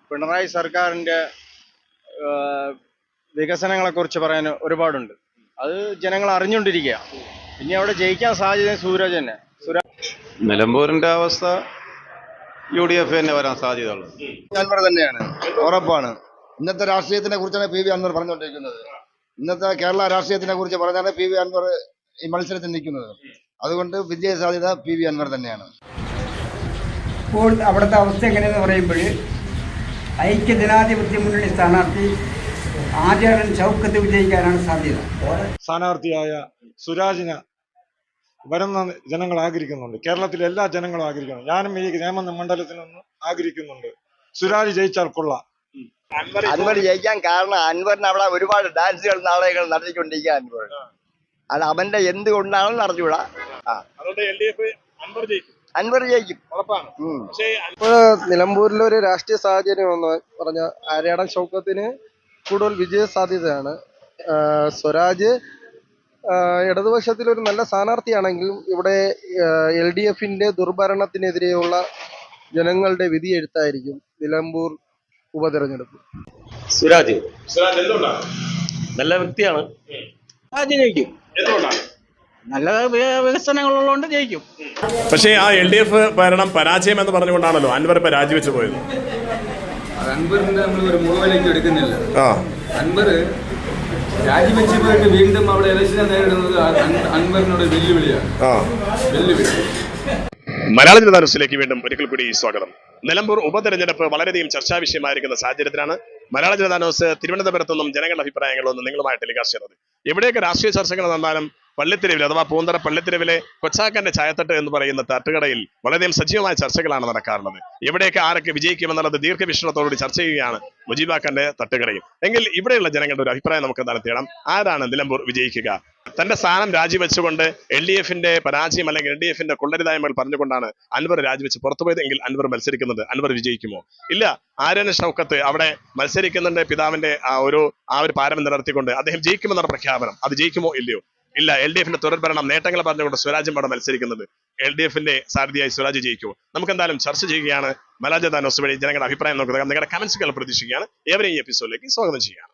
പിണറായി സർക്കാരിൻ്റെ വികസനങ്ങളെക്കുറിച്ച് പറയാൻ ഒരുപാടുണ്ട്. അത് ജനങ്ങൾ അറിഞ്ഞുകൊണ്ടിരിക്കുക. ഇനി അവിടെ ജയിക്കാൻ സാധ്യത സൂരജ് തന്നെ. നിലമ്പൂരിന്റെ അവസ്ഥ UDF തന്നെ വരാൻ സാധ്യതയുള്ളത്. അൻവർ തന്നെയാണ്, ഉറപ്പാണ്. ഇന്നത്തെ രാഷ്ട്രീയത്തിനെ കുറിച്ചാണ് PV അൻവർ പറഞ്ഞുകൊണ്ടിരിക്കുന്നത്. ഇന്നത്തെ കേരള രാഷ്ട്രീയത്തിനെ കുറിച്ച് പറഞ്ഞാണ് PV അൻവർ ഈ മത്സരത്തിൽ നിൽക്കുന്നത്. അതുകൊണ്ട് വിജയ സാധ്യത PV അൻവർ തന്നെയാണ്. ഇപ്പോൾ അവിടുത്തെ അവസ്ഥ എങ്ങനെയെന്ന് പറയുമ്പോൾ ഐക്യജനാധിപത്യ മുന്നണി സ്ഥാനാർത്ഥി ആചാര്യൻ ഷൗക്കത്ത് വിജയിക്കാനാണ് സാധ്യത. സ്ഥാനാർത്ഥിയായ സുരാജിനെ വരുന്ന ജനങ്ങൾ ആഗ്രഹിക്കുന്നുണ്ട്. കേരളത്തിലെ എല്ലാ ജനങ്ങളും ആഗ്രഹിക്കുന്നു. ഞാനും ഈ നേമന്ന മണ്ഡലത്തിൽ നിന്ന് ആഗ്രഹിക്കുന്നുണ്ട്. സുരാജ് ജയിച്ചാൽ കൊള്ളാം. അൻവർ ജയിക്കാൻ കാരണം അൻവറിന് അവിടെ ഒരുപാട് ഡാൻസുകൾ നാടകങ്ങൾ നടത്തിക്കൊണ്ടിരിക്കുക. അത് അവന്റെ എന്തുകൊണ്ടാണെന്ന് അറിഞ്ഞൂടാ. അൻവർ ജയിക്കും. ഇപ്പോൾ നിലമ്പൂരിലൊരു രാഷ്ട്രീയ സാഹചര്യം എന്ന് പറഞ്ഞ ആര്യാടൻ ഷൗക്കത്തിന് കൂടുതൽ വിജയ സാധ്യതയാണ്. സ്വരാജ് ഇടതുപക്ഷത്തിലൊരു നല്ല സ്ഥാനാർത്ഥിയാണെങ്കിലും ഇവിടെ LDFന്റെ ദുർഭരണത്തിനെതിരെയുള്ള ജനങ്ങളുടെ വിധി എഴുത്തായിരിക്കും നിലമ്പൂർ ഉപതെരഞ്ഞെടുപ്പ്. സുരാജ് നല്ല വ്യക്തിയാണ്. ജയിക്കും. നല്ല വികസനങ്ങളുള്ളതുകൊണ്ട് ജയിക്കും. പക്ഷേ ആ LDF ഭരണം പരാജയം എന്ന് പറഞ്ഞുകൊണ്ടാണല്ലോ അൻവർ ഇപ്പൊ രാജിവെച്ച് പോയത്. അൻവറിന്റെ നമ്മൾ ഒരു മുഴുവനിലേക്ക് എടുക്കുന്നില്ല. അൻവർ രാജിവെച്ച് പോയിട്ട് വീണ്ടും അവിടെ ഇലക്ഷനെ നേരിടുന്നത് അൻവറിനോട് വെല്ലുവിളിയാണ്. മലയാള ജനതാ ന്യൂസിലേക്ക് വീണ്ടും ഒരിക്കൽ കൂടി സ്വാഗതം. നിലമ്പൂർ ഉപതെരഞ്ഞെടുപ്പ് വളരെയധികം ചർച്ചാ വിഷയമായിരിക്കുന്ന സാഹചര്യത്തിലാണ് മലയാള ജനതാ ന്യൂസ് തിരുവനന്തപുരത്തു നിന്നും ജനങ്ങളുടെ അഭിപ്രായങ്ങളൊന്നും നിങ്ങളുമായി ടെലികാസ്റ്റ് ചെയ്യുന്നത്. എവിടെയൊക്കെ രാഷ്ട്രീയ ചർച്ചകൾ നടന്നാലും പള്ളിത്തെരുവിൽ അഥവാ പൂന്തറ പള്ളിത്തെരുവിലെ കൊച്ചാക്കന്റെ ചായത്തട്ട് എന്ന് പറയുന്ന തട്ടുകടയിൽ വളരെയധികം സജീവമായ ചർച്ചകളാണ് നടക്കാറുള്ളത്. എവിടെയൊക്കെ ആരൊക്കെ വിജയിക്കുമെന്നുള്ളത് ദീർഘവീക്ഷണത്തോടുകൂടി ചർച്ച ചെയ്യുകയാണ് മുജീബാക്കന്റെ തട്ടുകടയിൽ. എങ്കിൽ ഇവിടെയുള്ള ജനങ്ങളുടെ ഒരു അഭിപ്രായം നമുക്ക് നടത്തിയിടാം. ആരാണ് നിലമ്പൂർ വിജയിക്കുക? തന്റെ സ്ഥാനം രാജിവെച്ചുകൊണ്ട് LDFന്റെ പരാജയം അല്ലെങ്കിൽ LDFന്റെ കൊള്ളരുതായ്മകൾ പറഞ്ഞുകൊണ്ടാണ് അൻവർ രാജിവെച്ച് പുറത്തുപോയത്. എങ്കിൽ അൻവർ മത്സരിക്കുന്നത് അൻവർ വിജയിക്കുമോ? ഇല്ല, ആര്യൻ ഷൗക്കത്ത് അവിടെ മത്സരിക്കുന്നുണ്ട്. പിതാവിന്റെ ആ ഒരു പാരമ്പര്യം നിലനിർത്തിക്കൊണ്ട് അദ്ദേഹം ജയിക്കുമെന്നുള്ള പ്രഖ്യാപനം, അത് ജയിക്കുമോ ഇല്ലയോ? ഇല്ല, LDFന്റെ തുടർഭരണം നേട്ടങ്ങൾ പറഞ്ഞുകൊണ്ട് സ്വരാജും അവിടെ മത്സരിക്കുന്നത്. LDFന്റെ സാരഥിയായി സ്വരാജ് ജയിക്കുമോ? നമുക്ക് എന്തായാലും ചർച്ച ചെയ്യുകയാണ്. മലയാള ജനതാ ന്യൂസ് വഴി ജനങ്ങളുടെ അഭിപ്രായം നോക്കുക. നിങ്ങളുടെ കമന്റ്സുകൾ പ്രതീക്ഷിക്കുകയാണ്. ഏവരെയും ഈ എപ്പിസോഡിലേക്ക് സ്വാഗതം ചെയ്യുകയാണ്.